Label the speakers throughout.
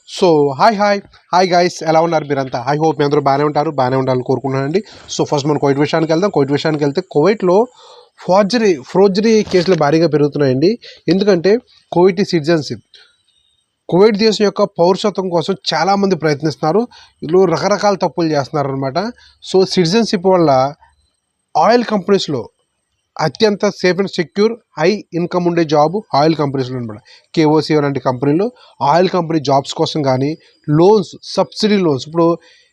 Speaker 1: So hi guys, ఎలా ఉన్నారు మీరంతా? ఐ హోప్ మీ అందరూ బాగానే ఉండాలని కోరుకుంటున్నానండి. సో ఫస్ట్ మనం కోవిడ్ విషయానికి వెళ్తే కోవిడ్లో ఫ్రోజరీ కేసులు భారీగా పెరుగుతున్నాయండి. ఎందుకంటే కోవిడ్ సిటిజన్షిప్, కువైట్ దేశం యొక్క పౌరసత్వం కోసం చాలామంది ప్రయత్నిస్తున్నారు. వీళ్ళు రకరకాల తప్పులు చేస్తున్నారు అనమాట. సో సిటిజన్షిప్ వల్ల ఆయిల్ కంపెనీస్లో అత్యంత safe and secure high income ఉండే జాబ్ ఆయిల్ కంపెనీస్లో అనమాట. కేఓసి లాంటి కంపెనీలు ఆయిల్ కంపెనీ జాబ్స్ కోసం కానీ లోన్స్, సబ్సిడీ లోన్స్, ఇప్పుడు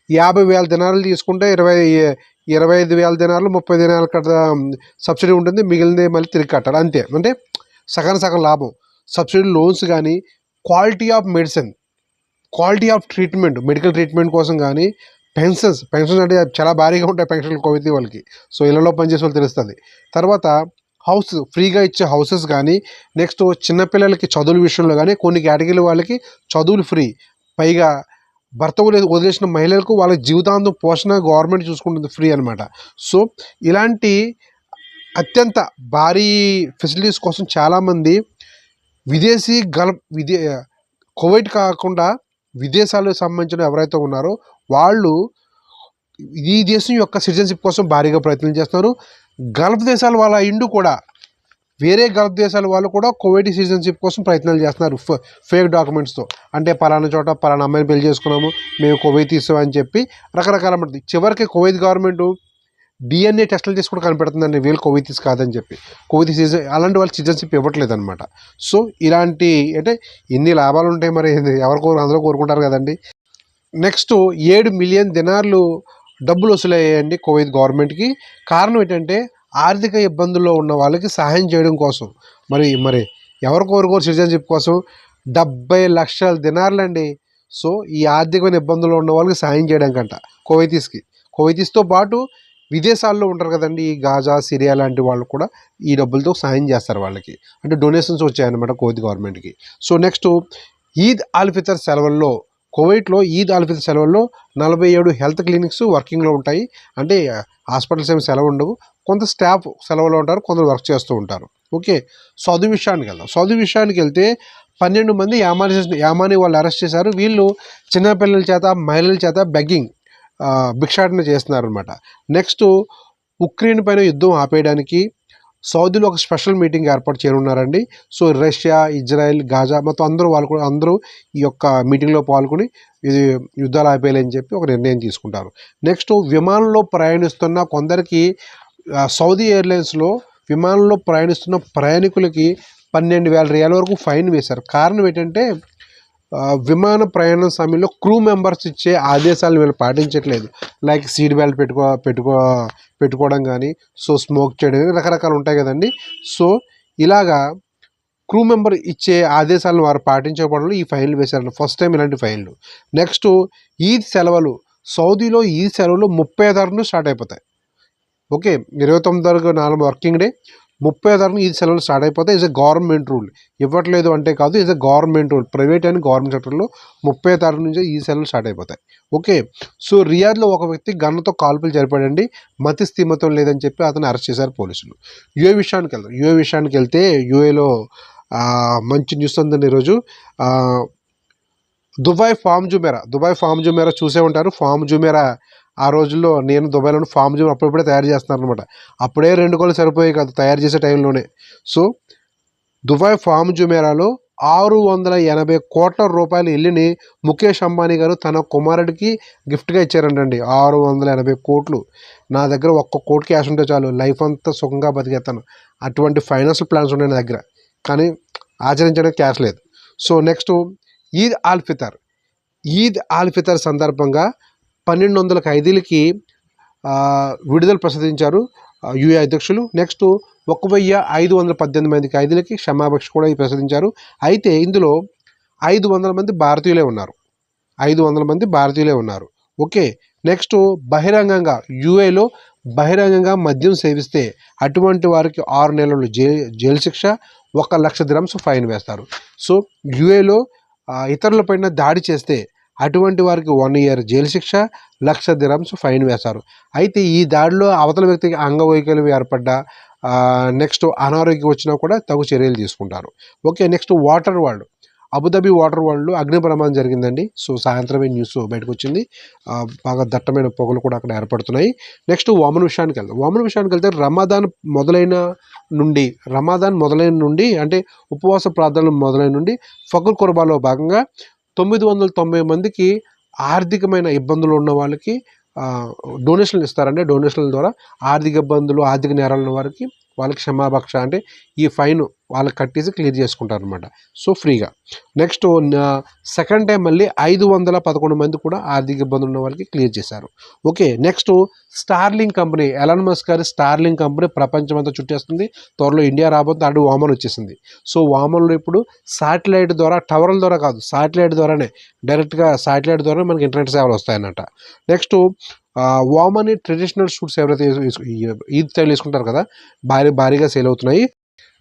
Speaker 1: 50,000 దినాలు తీసుకుంటే 25,000 దినాలు 30 దినాలు సబ్సిడీ ఉంటుంది, మిగిలినది మళ్ళీ తిరిగి కట్టాలి అంతే. అంటే సగం లాభం. సబ్సిడీ లోన్స్ కానీ, quality of medicine, quality of treatment, medical treatment కోసం కానీ, పెన్షన్స్ అంటే చాలా భారీగా ఉంటాయి పెన్షన్లు కోవిడ్ వాళ్ళకి. సో ఇళ్లలో పనిచేసే వాళ్ళు తెలుస్తుంది. తర్వాత హౌస్ ఫ్రీగా ఇచ్చే హౌసెస్ కానీ, నెక్స్ట్ చిన్నపిల్లలకి చదువుల విషయంలో కానీ కొన్ని కేటగిరీ వాళ్ళకి చదువులు ఫ్రీ, పైగా భర్త వదిలేసిన మహిళలకు వాళ్ళ జీవితాంతం పోషణ గవర్నమెంట్ చూసుకుంటుంది ఫ్రీ అనమాట. సో ఇలాంటి అత్యంత భారీ ఫెసిలిటీస్ కోసం చాలామంది విదేశీ కువైట్ కాకుండా విదేశాలకు సంబంధించిన ఎవరైతే ఉన్నారో వాళ్ళు ఈ దేశం యొక్క సిటిజన్షిప్ కోసం భారీగా ప్రయత్నం చేస్తున్నారు. గల్ఫ్ దేశాల వాళ్ళ ఇండు కూడా, వేరే గల్ఫ్ దేశాల వాళ్ళు కూడా కువైట్ సిటిజన్షిప్ కోసం ప్రయత్నాలు చేస్తున్నారు ఫేక్ డాక్యుమెంట్స్తో. అంటే పలానా చోట పలానా అమ్మాయిని పెళ్లి చేసుకున్నాము, మేము కువైట్ ఇస్తామని చెప్పి రకరకాల. చివరికి కువైట్ గవర్నమెంట్ DNA టెస్టులు చేసి కూడా కనిపెడుతుందండి వీళ్ళు కువైతీస్ కాదని చెప్పి. కువైతీ అలాంటి వాళ్ళు సిటిజన్షిప్ ఇవ్వట్లేదు అనమాట. సో ఇలాంటి అంటే ఇన్ని లాభాలు ఉంటాయి, మరి అందరూ కోరుకుంటారు కదండి. నెక్స్ట్ 7 మిలియన్ దినార్లు డబ్బులు వసూలయ్యాయండి కువైత్ గవర్నమెంట్కి. కారణం ఏంటంటే ఆర్థిక ఇబ్బందుల్లో ఉన్న వాళ్ళకి సహాయం చేయడం కోసం. మరి ఎవరు కోరుకోరు సిటిజన్షిప్ కోసం? 70 లక్షల దినార్లు అండి. సో ఈ ఆర్థికమైన ఇబ్బందుల్లో ఉన్న వాళ్ళకి సహాయం చేయడం కంట కువైతీస్తో పాటు విదేశాల్లో ఉంటారు కదండి, ఈ గాజా, సిరియా లాంటి వాళ్ళు కూడా ఈ డబ్బులతో సహాయం చేస్తారు వాళ్ళకి. అంటే డొనేషన్స్ వచ్చాయన్నమాట కువైత్ గవర్నమెంట్కి. So next Eid all Fitr సెలవుల్లో, కువైట్లో ఈద్ ఆల్ ఫితర్ సెలవుల్లో 47 హెల్త్ క్లినిక్స్ వర్కింగ్లో ఉంటాయి. అంటే హాస్పిటల్స్ ఏమి సెలవు ఉండవు, కొంత స్టాఫ్ సెలవులో ఉంటారు, కొందరు వర్క్ చేస్తూ ఉంటారు. ఓకే, చదువు విషయానికి వెళ్తే 12 మంది యామాని వాళ్ళు అరెస్ట్ చేశారు. వీళ్ళు చిన్నపిల్లల చేత, మహిళల చేత భిక్షాటన చేస్తున్నారు అనమాట. నెక్స్ట్ ఉక్రెయిన్ పైన యుద్ధం ఆపేయడానికి సౌదీలో ఒక స్పెషల్ మీటింగ్ ఏర్పాటు చేయనున్నారండి. సో రష్యా, ఇజ్రాయెల్, గాజా మొత్తం అందరూ ఈ యొక్క మీటింగ్లో పాల్గొని ఇది యుద్ధాలు ఆపేయాలని చెప్పి ఒక నిర్ణయం తీసుకుంటారు. నెక్స్ట్ విమానంలో ప్రయాణిస్తున్న కొందరికి సౌదీ ఎయిర్లైన్స్లో విమానంలో ప్రయాణిస్తున్న ప్రయాణికులకి 12,000 రియాల వరకు ఫైన్ వేశారు. కారణం ఏంటంటే విమాన ప్రయాణం సమయంలో క్రూ మెంబర్స్ ఇచ్చే ఆదేశాలను వీళ్ళు పాటించట్లేదు. లైక్ సీట్ బెల్ట్ పెట్టుకోవడం కానీ, సో స్మోక్ చేయడం కానీ రకరకాలు ఉంటాయి కదండి. సో ఇలాగా క్రూ మెంబర్ ఇచ్చే ఆదేశాలను వారు పాటించకపోవడంలో ఈ ఫైన్లు వేశారు. ఫస్ట్ టైం ఇలాంటి ఫైన్లు. నెక్స్ట్ ఈద్ సెలవులు, సౌదీలో ఈద్ సెలవులు 30 స్టార్ట్ అయిపోతాయి. ఓకే, 29 4 వర్కింగ్ డే, 30 ఈద్ సెలవులు స్టార్ట్ అయిపోతాయి. Is a government rule. ఇవ్వట్లేదు అంటే కాదు, is a government rule. Private and government సెక్టర్లో 30 నుంచి ఈ సెలవులు స్టార్ట్ అయిపోతాయి. ఓకే, సో రియాద్లో ఒక వ్యక్తి గన్నుతో కాల్పులు జరిపాడండి. మతి స్థిమితం లేదని చెప్పి అతను అరెస్ట్ చేశారు పోలీసులు. యుఏ విషయానికి వెళ్తే యుఏలో మంచి న్యూస్ ఉందండి ఈరోజు. దుబాయ్ ఫామ్ జుమేరా చూసే ఉంటారు. ఫామ్ జుమేరా ఆ రోజుల్లో నేను దుబాయ్లో ఫామ్ జుమేరా అప్పుడప్పుడే తయారు చేస్తున్నారు అనమాట. అప్పుడే 2 కోళ్ళు సరిపోయాయి కాదు తయారు చేసే టైంలోనే. సో దుబాయ్ ఫామ్ జుమేరాలో 680 కోట్ల రూపాయల ఇల్లుని ముఖేష్ అంబానీ గారు తన కుమారుడికి గిఫ్ట్గా ఇచ్చారంటండి. 680 కోట్లు. నా దగ్గర 1 కోటి క్యాష్ ఉంటే చాలు, లైఫ్ అంతా సుఖంగా బతికేస్తాను. అటువంటి ఫైనాన్షియల్ ప్లాన్స్ ఉన్నాయి నా దగ్గర, కానీ ఆచరించడానికి క్యాష్ లేదు. So next Eid all Fitr సందర్భంగా 1,200 ఖైదీలకి విడుదల ప్రసాదించారు యుఏ అధ్యక్షులు. నెక్స్ట్ 1,518 మంది ఖైదీలకి క్షమాభిక్ష కూడా ప్రసాదించారు. అయితే ఇందులో 500 మంది భారతీయులే ఉన్నారు. ఓకే, నెక్స్ట్ యుఏలో బహిరంగంగా మద్యం సేవిస్తే అటువంటి వారికి 6 నెలలు జైలు శిక్ష, 1,00,000 దిరమ్స్ ఫైన్ వేస్తారు. సో యుఏలో ఇతరులపైన దాడి చేస్తే అటువంటి వారికి 1 ఇయర్ జైలు శిక్ష, 1,00,000 దిరమ్స్ ఫైన్ వేశారు. అయితే ఈ దాడిలో అవతల వ్యక్తికి అంగవైకల్యం ఏర్పడ్డా, నెక్స్ట్ అనారోగ్యం వచ్చినా కూడా తగు చర్యలు తీసుకుంటారు. Okay, next water Abu Dhabi water వరల్డ్లో అగ్ని ప్రమాదం జరిగిందండి. సో సాయంత్రమే న్యూస్ బయటకు వచ్చింది. బాగా దట్టమైన పొగలు కూడా అక్కడ ఏర్పడుతున్నాయి. నెక్స్ట్ వామన్ విషయానికి వెళ్తే రమాదాన్ మొదలైన నుండి అంటే ఉపవాస ప్రార్థనలు మొదలైన నుండి ఫకుర్ కుర్బాలో భాగంగా 990 మందికి ఆర్థికమైన ఇబ్బందులు ఉన్న వాళ్ళకి డొనేషన్లు ఇస్తారండి. డొనేషన్ల ద్వారా ఆర్థిక ఇబ్బందులు, ఆర్థిక నేరాలు ఉన్న వారికి వాళ్ళకి క్షమాభిక్ష అంటే ఈ ఫైన్ వాళ్ళకి కట్టేసి క్లియర్ చేసుకుంటారు అనమాట. సో ఫ్రీగా. నెక్స్ట్ సెకండ్ టైం మళ్ళీ 511 మంది కూడా ఆర్థిక ఇబ్బందులు ఉన్న వాళ్ళకి క్లియర్ చేశారు. Okay. Next Starlink company, Elon Musk గారి స్టార్లింక్ కంపెనీ ప్రపంచం అంతా చుట్టేస్తుంది. త్వరలో ఇండియా రాబోతుంది. అటు వామన్ వచ్చేసింది. సో వామన్లో ఇప్పుడు శాటిలైట్ ద్వారా, టవర్ల ద్వారా కాదు, శాటిలైట్ ద్వారానే డైరెక్ట్గా శాటిలైట్ ద్వారా మనకి ఇంటర్నెట్ సేవలు వస్తాయన్నమాట. నెక్స్ట్ వామన్ ట్రెడిషనల్ సూట్స్ ఎవరైతే ఈద్ స్టైల్ వేసుకుంటారు కదా, భారీగా సేల్ అవుతున్నాయి.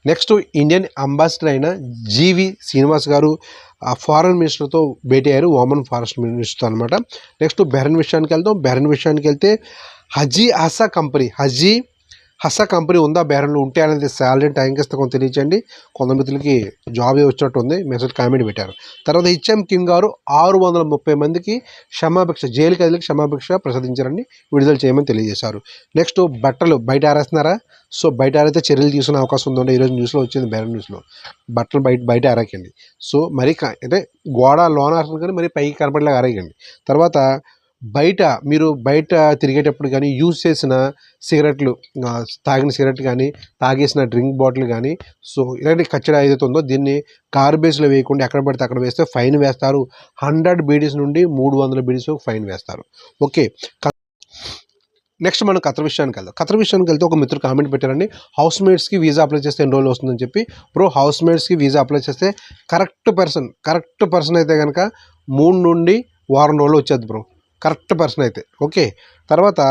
Speaker 1: నెక్స్ట్ ఇండియన్ అంబాసిడర్ అయిన జీవి శ్రీనివాస్ గారు ఫారెన్ మినిస్టర్తో భేటీ అయ్యారు, వామన్ ఫారెస్ట్ మినిస్టర్తో అనమాట. నెక్స్ట్ బెహ్రెన్ విషయానికి వెళ్తే హజీ హసా కంపెనీ ఉందా బెహ్రెన్లో? ఉంటే అనేది శాలరీ టైంకి ఇస్తే కొంత తెలియచండి. కొంత మిత్రులకి జాబ్ వచ్చినట్టు ఉంది, మెసేజ్ కామెంట్ పెట్టారు. తర్వాత హెచ్ఎం కింగ్ గారు 630 మందికి జైలు ఖైదీలకు క్షమాభిక్ష ప్రసాదించారని విడుదల చేయమని తెలియజేశారు. నెక్స్ట్ బట్టలు బయట ఆరేస్తున్నారా? సో బయట ఆరైతే చర్యలు తీసుకునే అవకాశం ఉందండి. ఈరోజు న్యూస్లో వచ్చింది, బెహ్రెన్ న్యూస్లో. బట్టలు బయట ఆరేకండి. సో మరి అంటే గోడ లోన ఆరుతుంది కానీ మరి పైకి కనపడేలాగా ఆరేయండి. తర్వాత మీరు బయట తిరిగేటప్పుడు కానీ యూజ్ చేసిన సిగరెట్లు, తాగిన సిగరెట్ కానీ, తాగేసిన డ్రింక్ బాటిల్ కానీ, సో ఇలాంటి కచ్చడా ఏదైతే ఉందో దీన్ని గార్బేజ్లో వేయకుండా ఎక్కడ పడితే అక్కడ వేస్తే ఫైన్ వేస్తారు. 100 బీడీస్ నుండి 300 బీడీస్ ఫైన్ వేస్తారు. ఓకే. నెక్స్ట్ మనం ఖతర్ విషయానికి వెళ్తే ఒక మిత్రుడు కామెంట్ పెట్టారండి, హౌస్ మేట్స్కి వీసా అప్లై చేస్తే ఎన్ని రోజులు వస్తుందని చెప్పి. బ్రో, హౌస్ మేట్స్కి వీసా అప్లై చేస్తే కరెక్ట్ పర్సన్ అయితే కనుక 3 నుండి వారం రోజులు వచ్చేది బ్రో, కరెక్ట్ పర్సన్ అయితే. ఓకే. తర్వాత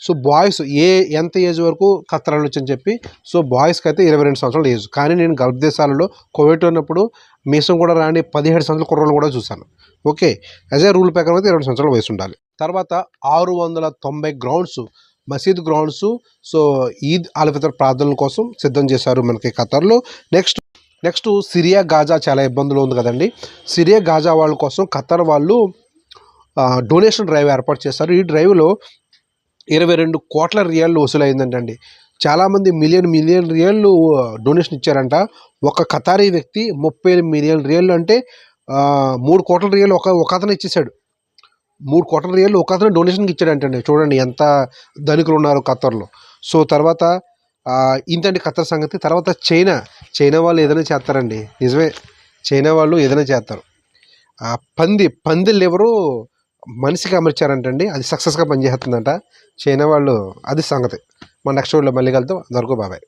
Speaker 1: సో బాయ్స్ ఎంత ఏజ్ వరకు ఖత్తర్ వెళ్ళొచ్చు అని చెప్పి. సో బాయ్స్కి అయితే 22 సంవత్సరాల ఏజ్. కానీ నేను గల్ఫ్ దేశాలలో కువైట్ ఉన్నప్పుడు మీసం కూడా రాని 17 సంవత్సరాల కుర్రోళ్ళు కూడా చూశాను. ఓకే. యాజ్ ఏ రూల్ ప్రకారం అయితే 20 సంవత్సరాల వయసు ఉండాలి. తర్వాత 690 గ్రౌండ్స్, మసీద్ గ్రౌండ్స్ సో ఈద్ అల్ ఫితర్ ప్రార్థనల కోసం సిద్ధం చేశారు మనకి ఖత్తర్లో. నెక్స్ట్ సిరియా గాజా చాలా ఇబ్బందులు ఉంది కదండి. సిరియా గాజా వాళ్ళ కోసం ఖత్తర్ వాళ్ళు డొనేషన్ డ్రైవ్ ఏర్పాటు చేశారు. ఈ డ్రైవ్లో 22 కోట్ల రియాళ్ళు వసూలైందంటండి. చాలామంది మిలియన్ రియాళ్ళు డొనేషన్ ఇచ్చారంట. ఒక ఖతారీ వ్యక్తి 30 మిలియన్ రియాళ్ళు అంటే 3 కోట్ల రియాలు ఒక అతను ఇచ్చేసాడు. 3 కోట్ల రియాలు ఒక అతను డొనేషన్కి ఇచ్చాడంటండి. చూడండి ఎంత ధనికులు ఉన్నారు ఖత్తర్లో. సో తర్వాత ఇంతంటి ఖత్తర్ సంగతి. తర్వాత చైనా వాళ్ళు ఏదైనా చేస్తారండి. నిజమే, చైనా వాళ్ళు ఏదైనా చేస్తారు. పందిళ్ళు ఎవరు మనిషికి అమర్చారంటండి, అది సక్సెస్గా పనిచేస్తుందంట చైనా వాళ్ళు. అది సంగతి. మన నెక్స్ట్ వీడియోలో మళ్ళీ కలుద్దాం. అందరికీ బాబాయ్.